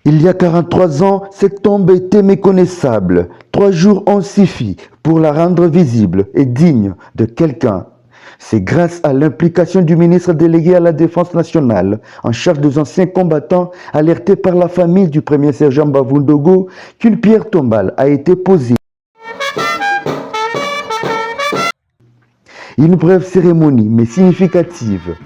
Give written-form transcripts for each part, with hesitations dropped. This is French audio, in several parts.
Il y a 43 ans, cette tombe était méconnaissable. 3 jours ont suffi pour la rendre visible et digne de quelqu'un. C'est grâce à l'implication du ministre délégué à la Défense nationale, en charge des anciens combattants, alertés par la famille du premier sergent Mbavou Ndogo, qu'une pierre tombale a été posée. Une brève cérémonie, mais significative.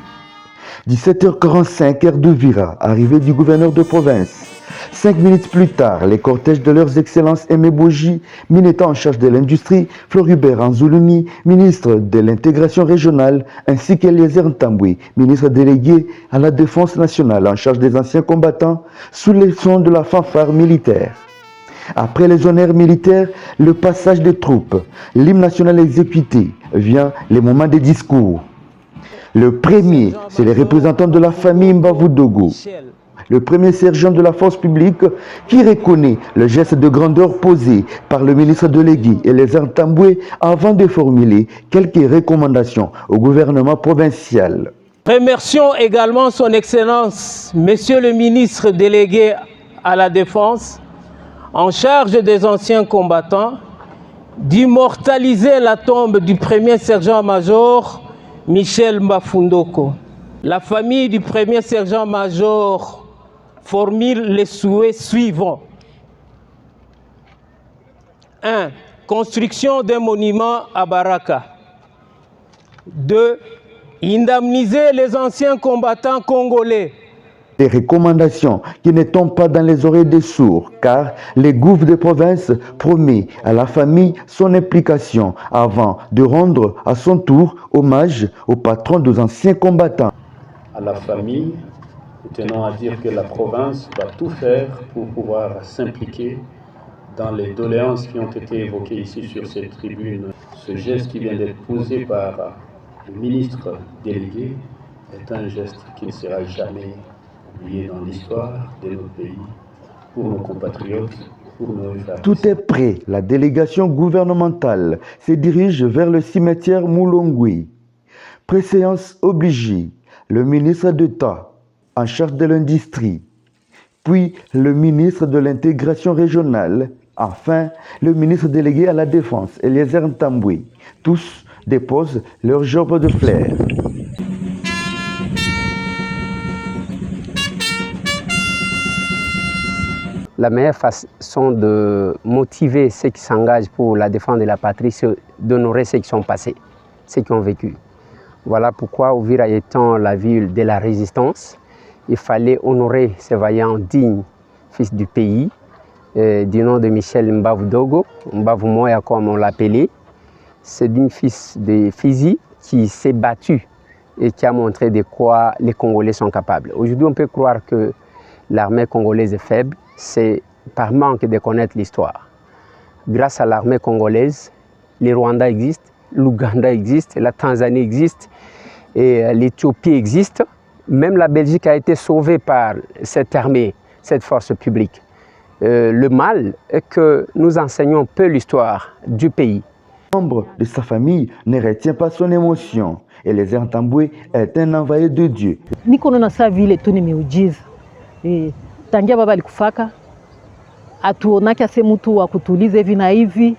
17h45, heure de Vira, arrivée du gouverneur de province. 5 minutes plus tard, les cortèges de leurs excellences Aimé Boji, ministre en charge de l'industrie, Floribert Anzoulouni, ministre de l'intégration régionale, ainsi qu'Eliezer Ntambwe, ministre délégué à la défense nationale en charge des anciens combattants, sous les sons de la fanfare militaire. Après les honneurs militaires, le passage des troupes, l'hymne national exécuté, vient les moments des discours. Le premier, c'est les représentants de la famille Mbavou Ndogo. Le premier sergent de la force publique qui reconnaît le geste de grandeur posé par le ministre délégué Eliezer Ntambwe avant de formuler quelques recommandations au gouvernement provincial. Remercions également son Excellence, Monsieur le ministre délégué à la Défense, en charge des anciens combattants, d'immortaliser la tombe du premier sergent-major Michel Mbavou Ndogo. La famille du premier sergent-major formule les souhaits suivants. 1. Construction d'un monument à Baraka. 2. Indemniser les anciens combattants congolais. Des recommandations qui ne tombent pas dans les oreilles des sourds, car les gouvernements de province promet à la famille son implication avant de rendre à son tour hommage au patron des anciens combattants. À la famille, nous tenons à dire que la province va tout faire pour pouvoir s'impliquer dans les doléances qui ont été évoquées ici sur cette tribune. Ce geste qui vient d'être posé par le ministre délégué est un geste qui ne sera jamais oublié dans l'histoire de notre pays, pour nos compatriotes, pour nos frères. Tout est prêt. La délégation gouvernementale se dirige vers le cimetière Moulongwe. Préséance obligée, le ministre d'État en charge de l'industrie, puis le ministre de l'intégration régionale, enfin le ministre délégué à la défense, Eliezer Ntambwe. Tous déposent leur gerbe de fleurs. La meilleure façon de motiver ceux qui s'engagent pour la défense de la patrie, c'est d'honorer ceux qui sont passés, ceux qui ont vécu. Voilà pourquoi Uvira étant la ville de la résistance, il fallait honorer ces vaillants dignes fils du pays, du nom de Michel Mbavou Ndogo, Mbavou Moya comme on l'appelait. C'est d'une fils de Fizi qui s'est battu et qui a montré de quoi les Congolais sont capables. Aujourd'hui, on peut croire que l'armée congolaise est faible, c'est par manque de connaître l'histoire. Grâce à l'armée congolaise, les Rwandais existent, l'Ouganda existe, la Tanzanie existe, et l'Éthiopie existe. Même la Belgique a été sauvée par cette armée, cette force publique. Le mal est que nous enseignons peu l'histoire du pays. Un membre de sa famille ne retient pas son émotion. Eliezer Ntambwe est un envoyé de Dieu. Niko na sa vile tu ni miujiza. Tangia baba alikufaka, atuonake ase mtu wa kutuliza hivi na hivi.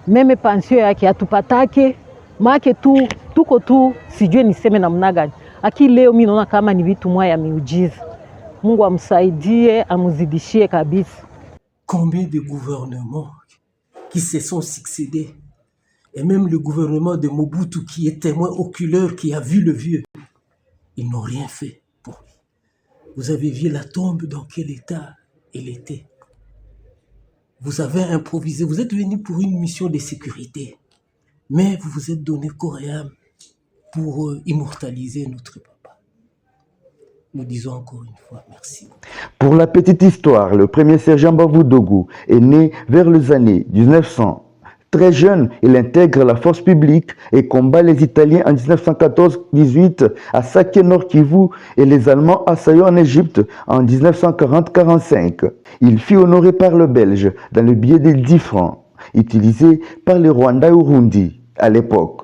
Meme pansio yake atupatake, make tu tuko tu sijue niseme namna gani. Aki leo mimi naona kama ni vitu moja ya miujiza. Mungu amsaidie, amuzidishie kabisa. Combien de gouvernements qui se sont succédés, et même le gouvernement de Mobutu qui est témoin oculaire, qui a vu le vieux, ils n'ont rien fait pour lui. Vous avez vu la tombe dans quel état elle était. Vous avez improvisé, vous êtes venu pour une mission de sécurité, mais vous vous êtes donné corps et âme pour immortaliser notre papa. Nous disons encore une fois merci. Pour la petite histoire, le premier sergent Mbavou Ndogo est né vers les années 1900. Très jeune, il intègre la force publique et combat les Italiens en 1914-18 à Saké Nord Kivu et les Allemands assaillants en Égypte en 1940-45. Il fut honoré par le Belge dans le billet de 10 francs, utilisé par les Rwandais et Urundi à l'époque.